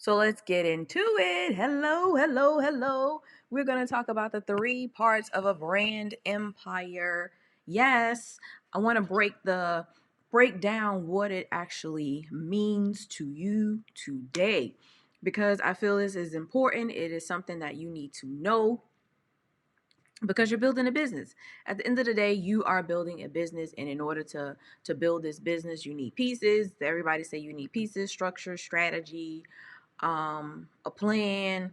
So let's get into it. Hello, hello, hello. We're going to talk about the three parts of a brand empire. Yes, I want to break down what it actually means to you today because I feel this is important. It is something that you need to know because you're building a business. At the end of the day, you are building a business, and in order to build this business, you need pieces. Everybody say you need pieces, structure, strategy, a plan,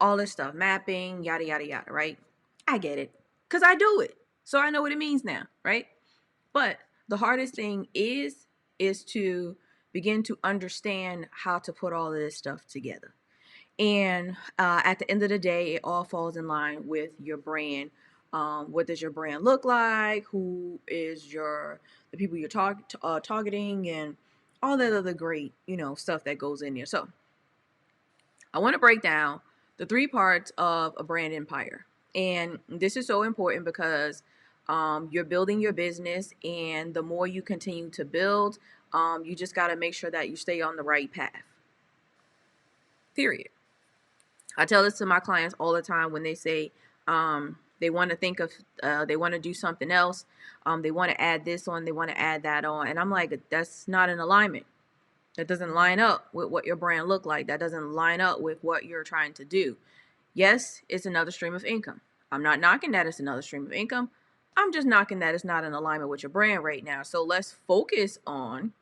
all this stuff, mapping, yada yada yada, right? I get it because I do it, so I know what it means now, right? But the hardest thing is to begin to understand how to put all of this stuff together. And at the end of the day, it all falls in line with your brand. What does your brand look like? Who is the people you're targeting, and all that other great stuff that goes in there. So I want to break down the three parts of a brand empire. And this is so important because you're building your business, and the more you continue to build, you just got to make sure that you stay on the right path. Period. I tell this to my clients all the time when they say they want to they want to do something else. They want to add this on, they want to add that on. And I'm like, that's not in alignment. That doesn't line up with what your brand look like. That doesn't line up with what you're trying to do. Yes, it's another stream of income. I'm not knocking that it's another stream of income. I'm just knocking that it's not in alignment with your brand right now. So let's focus on,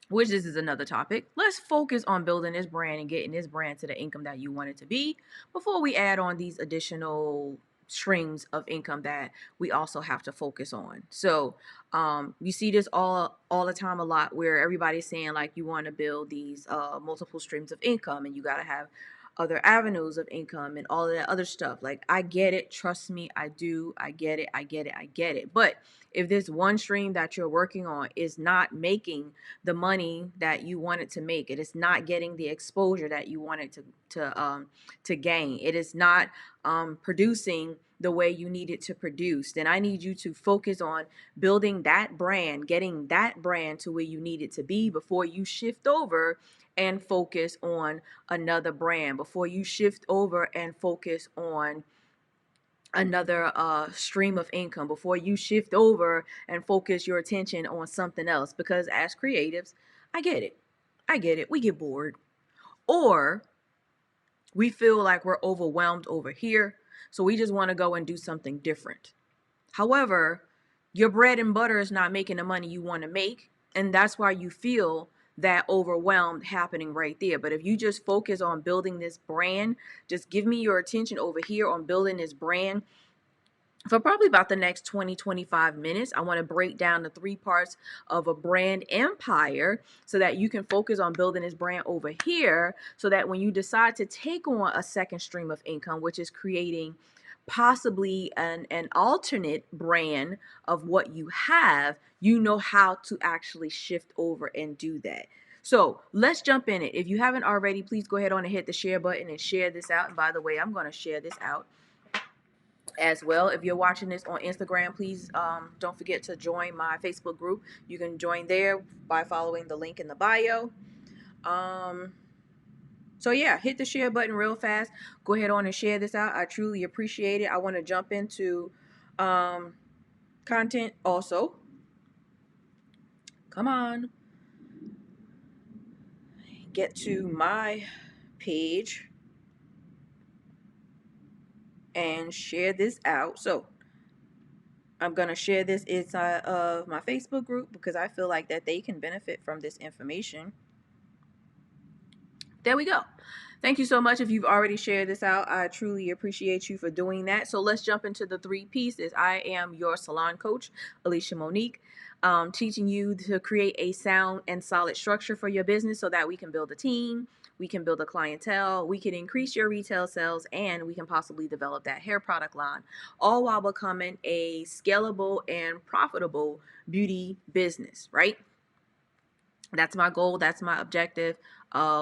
which this is another topic. Let's focus on building this brand and getting this brand to the income that you want it to be before we add on these additional streams of income that we also have to focus on. So you see this all the time a lot where everybody's saying like you want to build these multiple streams of income and you got to have other avenues of income and all of that other stuff. Like, I get it, trust me, I do. I get it. But if this one stream that you're working on is not making the money that you want it to make, it is not getting the exposure that you want it to gain, it is not producing the way you need it to produce, then I need you to focus on building that brand, getting that brand to where you need it to be before you shift over and focus on another brand, before you shift over and focus on another stream of income, before you shift over and focus your attention on something else. Because as creatives, I get it, we get bored, or we feel like we're overwhelmed over here, so we just want to go and do something different. However, your bread and butter is not making the money you want to make, and that's why you feel that overwhelmed happening right there. But if you just focus on building this brand, just give me your attention over here on building this brand for probably about the next 20-25 minutes. I want to break down the three parts of a brand empire so that you can focus on building this brand over here, so that when you decide to take on a second stream of income, which is creating possibly an alternate brand of what you have, you know how to actually shift over and do that. So let's jump in it. If you haven't already, please go ahead on and hit the share button and share this out. And by the way, I'm going to share this out as well. If you're watching this on Instagram, please don't forget to join my Facebook group. You can join there by following the link in the bio. So yeah, hit the share button real fast. Go ahead on and share this out. I truly appreciate it. I want to jump into content also. Come on. Get to my page and share this out. So I'm going to share this inside of my Facebook group because I feel like that they can benefit from this information. There we go. Thank you so much. If you've already shared this out, I truly appreciate you for doing that. So let's jump into the three pieces. I am your salon coach, Alicia Monique, teaching you to create a sound and solid structure for your business so that we can build a team, we can build a clientele, we can increase your retail sales, and we can possibly develop that hair product line, all while becoming a scalable and profitable beauty business, right? That's my goal. That's my objective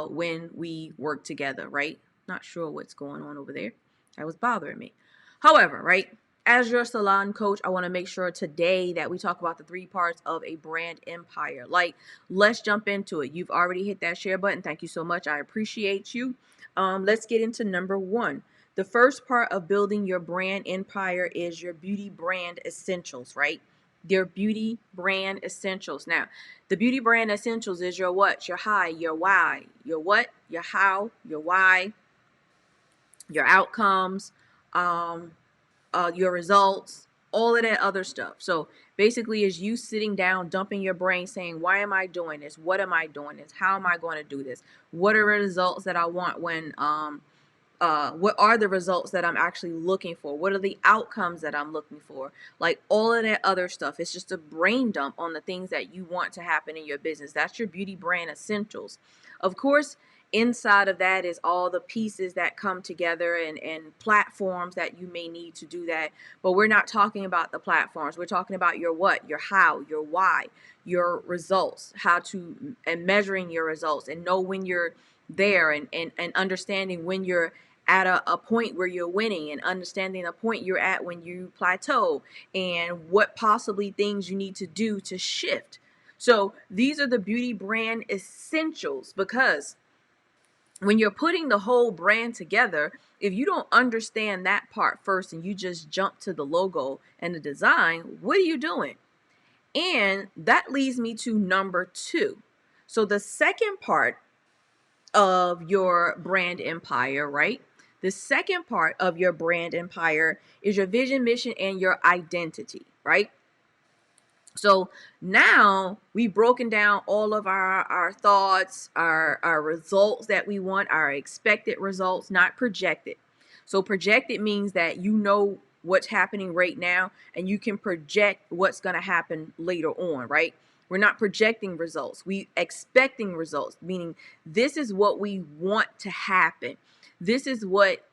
when we work together, right? Not sure what's going on over there. That was bothering me. However, right? as your salon coach, I want to make sure today that we talk about the 3 parts of a brand empire. Like, let's jump into it. You've already hit that share button. Thank you so much. I appreciate you. Let's get into number 1. The first part of building your brand empire is your beauty brand essentials, right? Your beauty brand essentials. Now, the beauty brand essentials is your what, your how, your why, your what, your how, your why, your outcomes, your results, all of that other stuff. So basically, is you sitting down, dumping your brain, saying, why am I doing this? What am I doing this? How am I going to do this? What are the results that I want when what are the results that I'm actually looking for? What are the outcomes that I'm looking for? Like all of that other stuff. It's just a brain dump on the things that you want to happen in your business. That's your beauty brand essentials. Of course, inside of that is all the pieces that come together and platforms that you may need to do that. But we're not talking about the platforms. We're talking about your what, your how, your why, your results, how to, and measuring your results and know when you're there and understanding when you're at a point where you're winning and understanding the point you're at when you plateau and what possibly things you need to do to shift. So these are the beauty brand essentials, because when you're putting the whole brand together, if you don't understand that part first and you just jump to the logo and the design, what are you doing? And that leads me to number 2. So the second part of your brand empire, right? The second part of your brand empire is your vision, mission, and your identity, right? So now we've broken down all of our thoughts, our results that we want, our expected results, not projected. So projected means that you know what's happening right now and you can project what's going to happen later on, right? We're not projecting results. We expecting results, meaning this is what we want to happen. This is what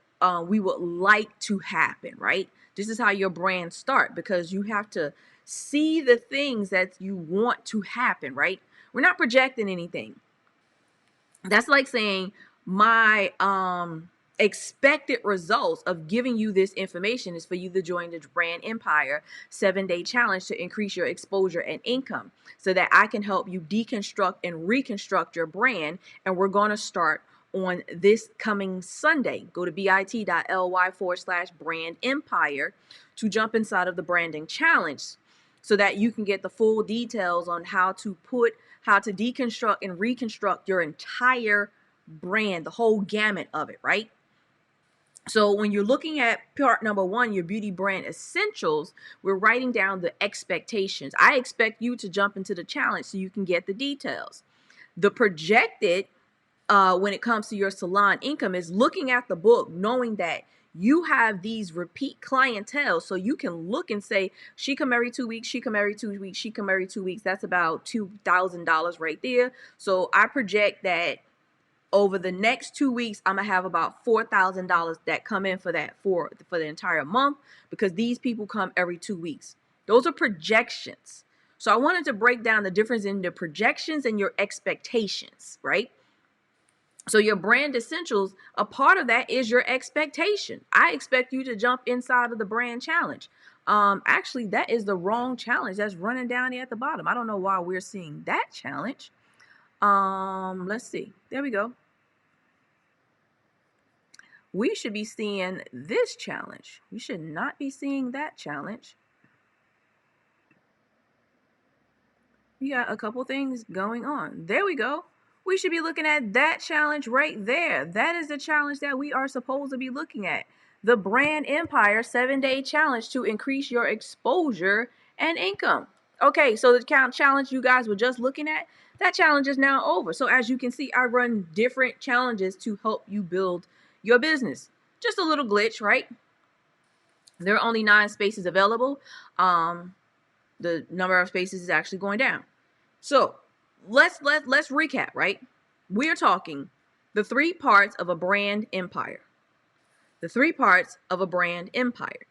we would like to happen, right? This is how your brand start, because you have to see the things that you want to happen, right? We're not projecting anything. That's like saying my expected results of giving you this information is for you to join the Brand Empire 7-day challenge to increase your exposure and income so that I can help you deconstruct and reconstruct your brand. And we're going to start on this coming Sunday. Go to bit.ly/brand empire to jump inside of the branding challenge so that you can get the full details on how to deconstruct and reconstruct your entire brand, the whole gamut of it, right? So when you're looking at part number 1, your beauty brand essentials, we're writing down the expectations. I expect you to jump into the challenge so you can get the details. The projected, when it comes to your salon income, is looking at the book, knowing that you have these repeat clientele, so you can look and say, she come every 2 weeks, she come every 2 weeks, she come every 2 weeks. That's about $2,000 right there. So I project that over the next 2 weeks, I'm gonna have about $4,000 that come in for that for the entire month, because these people come every 2 weeks. Those are projections. So I wanted to break down the difference in the projections and your expectations, right? So your brand essentials, a part of that is your expectation. I expect you to jump inside of the brand challenge. Actually, that is the wrong challenge. That's running down there at the bottom. I don't know why we're seeing that challenge. Let's see. There we go. We should be seeing this challenge. We should not be seeing that challenge. We got a couple things going on. There we go. We should be looking at that challenge right there. That is the challenge that we are supposed to be looking at. The Brand Empire 7-day challenge to increase your exposure and income. Okay, so the challenge you guys were just looking at, that challenge is now over. So as you can see, I run different challenges to help you build your business. Just a little glitch, right? There are only 9 spaces available. The number of spaces is actually going down. So let's recap, right? We're talking the 3 parts of a brand empire. The 3 parts of a brand empire.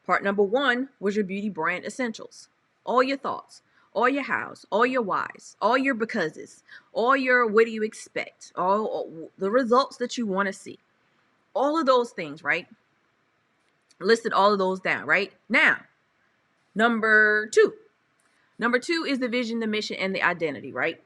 Part number 1 was your beauty brand essentials. All your thoughts, all your hows, all your whys, all your becauses, all your what do you expect, all the results that you want to see. All of those things, right? Listed all of those down, right? Now, number two. Number two is the vision, the mission, and the identity, right?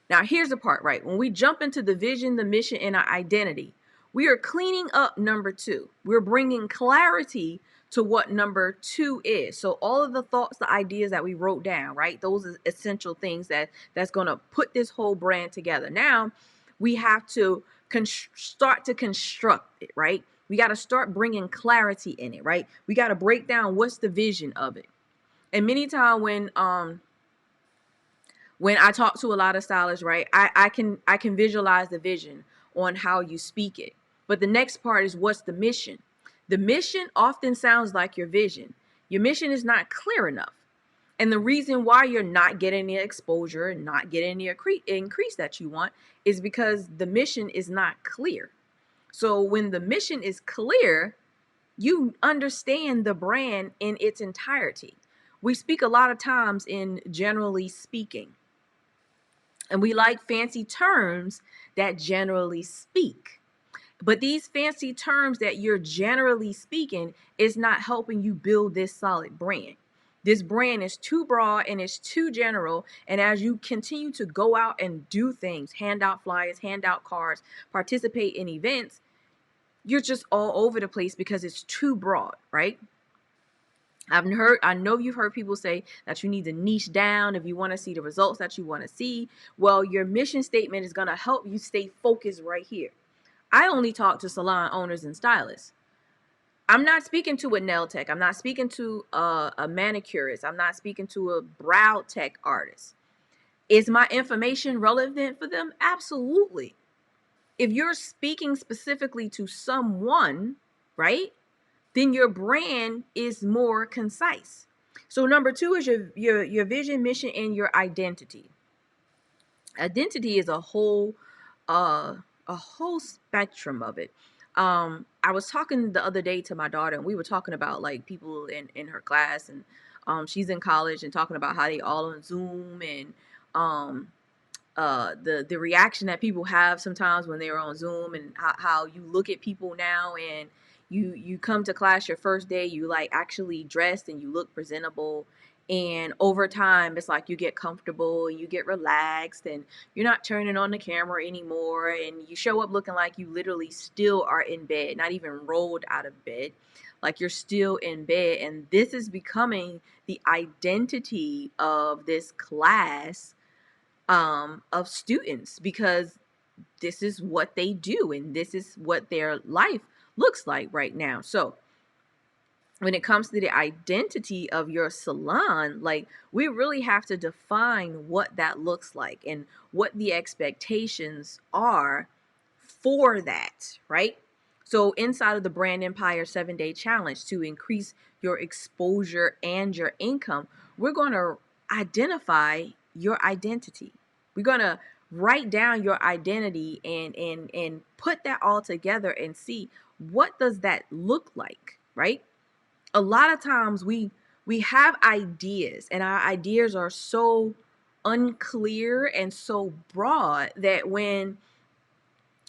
Now, here's the part, right? When we jump into the vision, the mission, and our identity, we are cleaning up number two. We're bringing clarity to what number two is. So all of the thoughts, the ideas that we wrote down, right? Those are essential things that's going to put this whole brand together. Now, we have to start to construct it, right? We got to start bringing clarity in it, right? We got to break down what's the vision of it. And many times when I talk to a lot of stylists, right, I can visualize the vision on how you speak it. But the next part is, what's the mission? The mission often sounds like your vision. Your mission is not clear enough. And the reason why you're not getting the exposure and not getting the increase that you want is because the mission is not clear. So when the mission is clear, you understand the brand in its entirety. We speak a lot of times in generally speaking. And we like fancy terms that generally speak. But these fancy terms that you're generally speaking is not helping you build this solid brand. This brand is too broad and it's too general. And as you continue to go out and do things, hand out flyers, hand out cards, participate in events, you're just all over the place because it's too broad, right? I know you've heard people say that you need to niche down if you want to see the results that you want to see. Well, your mission statement is going to help you stay focused right here. I only talk to salon owners and stylists. I'm not speaking to a nail tech. I'm not speaking to a manicurist. I'm not speaking to a brow tech artist. Is my information relevant for them? Absolutely. If you're speaking specifically to someone, right, then your brand is more concise. So number two is your vision, mission, and your identity. Identity is a whole spectrum of it. I was talking the other day to my daughter, and we were talking about like people in her class, and she's in college, and talking about how they all on Zoom, and the reaction that people have sometimes when they're on Zoom, and how you look at people now, and you come to class your first day, you like actually dressed and you look presentable, and over time it's like you get comfortable and you get relaxed and you're not turning on the camera anymore, and you show up looking like you literally still are in bed, not even rolled out of bed, like you're still in bed. And this is becoming the identity of this class of students, because this is what they do and this is what their life looks like right now. So when it comes to the identity of your salon, like we really have to define what that looks like and what the expectations are for that, right? So inside of the Brand Empire 7-day challenge, to increase your exposure and your income, we're going to identify your identity. We're going to write down your identity and put that all together and see, what does that look like, right? A lot of times we have ideas, and our ideas are so unclear and so broad that when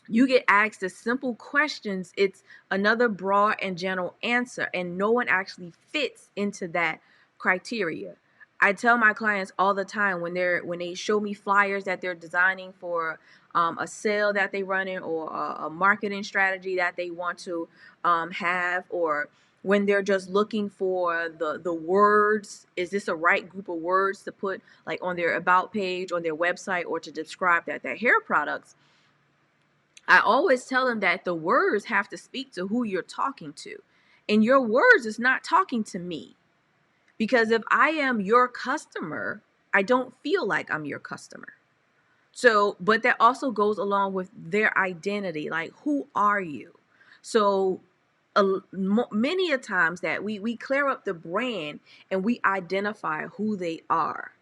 you get asked the simple questions, it's another broad and general answer, and no one actually fits into that criteria. I tell my clients all the time when they show me flyers that they're designing for a sale that they run in, or a marketing strategy that they want to have, or when they're just looking for the words, is this a right group of words to put like on their about page, on their website, or to describe that their hair products. I always tell them that the words have to speak to who you're talking to. And your words is not talking to me. Because if I am your customer, I don't feel like I'm your customer. So, but that also goes along with their identity. Like, who are you? So many a times that we clear up the brand and we identify who they are,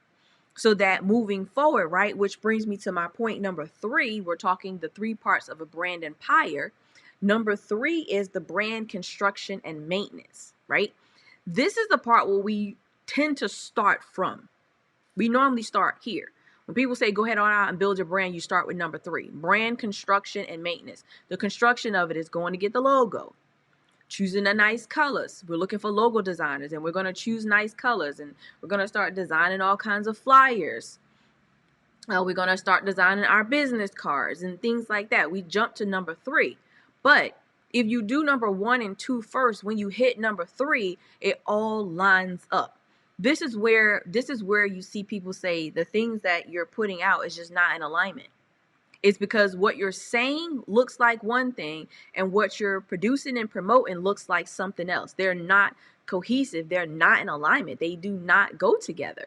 so that moving forward, right, which brings me to my point number 3. We're talking the 3 parts of a brand empire. Number 3 is the brand construction and maintenance, right? This is the part where we tend to start from. We normally start here. When people say go ahead on out and build your brand, you start with number 3, brand construction and maintenance. The construction of it is going to get the logo. choosing the nice colors. We're looking for logo designers, and we're going to choose nice colors, and we're going to start designing all kinds of flyers. We're going to start designing our business cards and things like that. We jump to number 3. But if you do number 1 and 2 first, when you hit number 3, it all lines up. This is where you see people say the things that you're putting out is just not in alignment. It's because what you're saying looks like one thing and what you're producing and promoting looks like something else. They're not cohesive. They're not in alignment. They do not go together.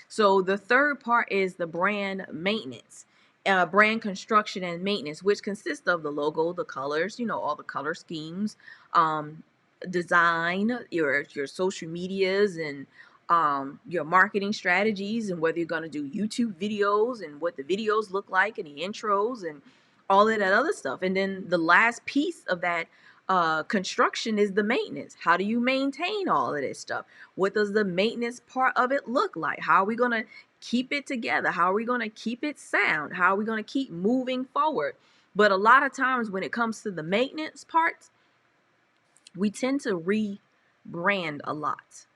So the third part is the brand maintenance, brand construction and maintenance, which consists of the logo, the colors, all the color schemes, design, your social medias, and your marketing strategies, and whether you're going to do YouTube videos and what the videos look like and the intros and all of that other stuff. And then the last piece of that construction is the maintenance. How do you maintain all of this stuff? What does the maintenance part of it look like? How are we going to keep it together? How are we going to keep it sound? How are we going to keep moving forward? But a lot of times when it comes to the maintenance parts, we tend to rebrand a lot.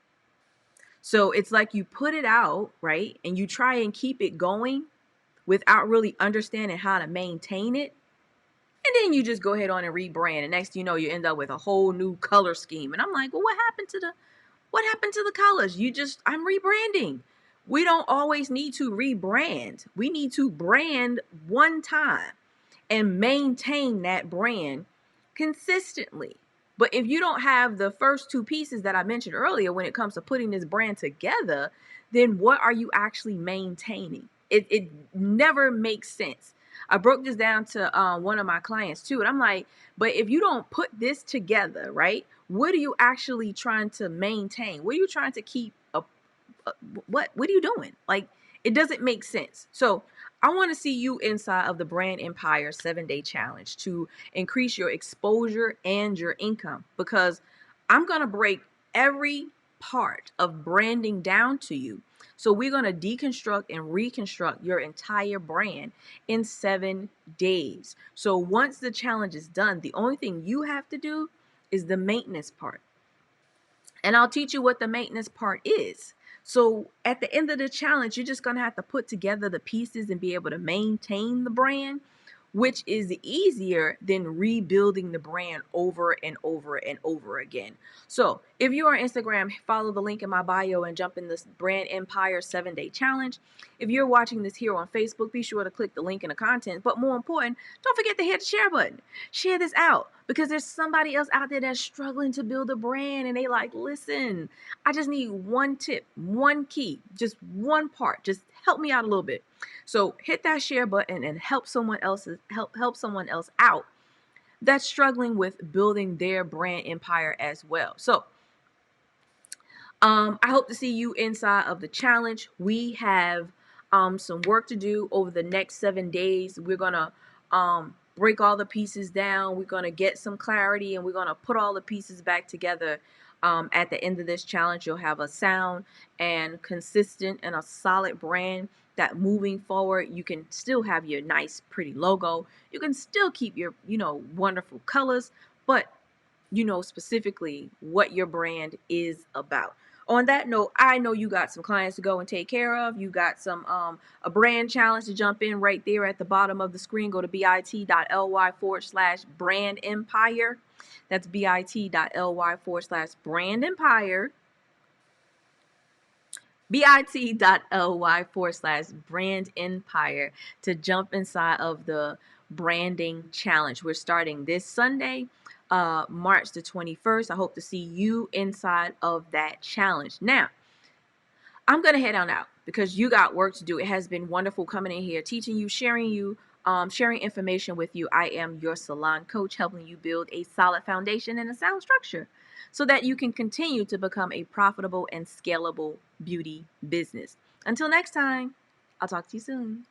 So it's like you put it out, right? And you try and keep it going without really understanding how to maintain it. And then you just go ahead on and rebrand. And next thing you know, you end up with a whole new color scheme. And I'm like, well, what happened to the colors? I'm rebranding. We don't always need to rebrand. We need to brand one time and maintain that brand consistently. But if you don't have the first 2 pieces that I mentioned earlier when it comes to putting this brand together, then what are you actually maintaining? It never makes sense. I broke this down to one of my clients too, and I'm like, but if you don't put this together, right, what are you actually trying to maintain? What are you trying to keep what are you doing? Like, it doesn't make sense. So I want to see you inside of the Brand Empire 7-day challenge to increase your exposure and your income, because I'm going to break every part of branding down to you. So we're going to deconstruct and reconstruct your entire brand in 7 days. So once the challenge is done, the only thing you have to do is the maintenance part. And I'll teach you what the maintenance part is. So at the end of the challenge, you're just going to have to put together the pieces and be able to maintain the brand, which is easier than rebuilding the brand over and over and over again. So if you are on Instagram, follow the link in my bio and jump in this Brand Empire 7-day challenge. If you're watching this here on Facebook, be sure to click the link in the content. But more important, don't forget to hit the share button. Share this out, because there's somebody else out there that's struggling to build a brand, and they like, listen, I just need one tip, one key, just one part. Just help me out a little bit. So hit that share button and help someone else out that's struggling with building their brand empire as well. So I hope to see you inside of the challenge. We have some work to do over the next 7 days. We're gonna break all the pieces down. We're gonna get some clarity, and we're gonna put all the pieces back together. At the end of this challenge, you'll have a sound and consistent and a solid brand that moving forward, you can still have your nice, pretty logo. You can still keep your, wonderful colors, but you know specifically what your brand is about. On that note, I know you got some clients to go and take care of. You got some a brand challenge to jump in right there at the bottom of the screen. Go to bit.ly/brand empire. That's bit.ly/brand empire. bit.ly/brand empire to jump inside of the branding challenge. We're starting this Sunday, March the 21st. I hope to see you inside of that challenge. Now, I'm going to head on out because you got work to do. It has been wonderful coming in here, teaching you, sharing information with you. I am your salon coach, helping you build a solid foundation and a sound structure so that you can continue to become a profitable and scalable beauty business. Until next time, I'll talk to you soon.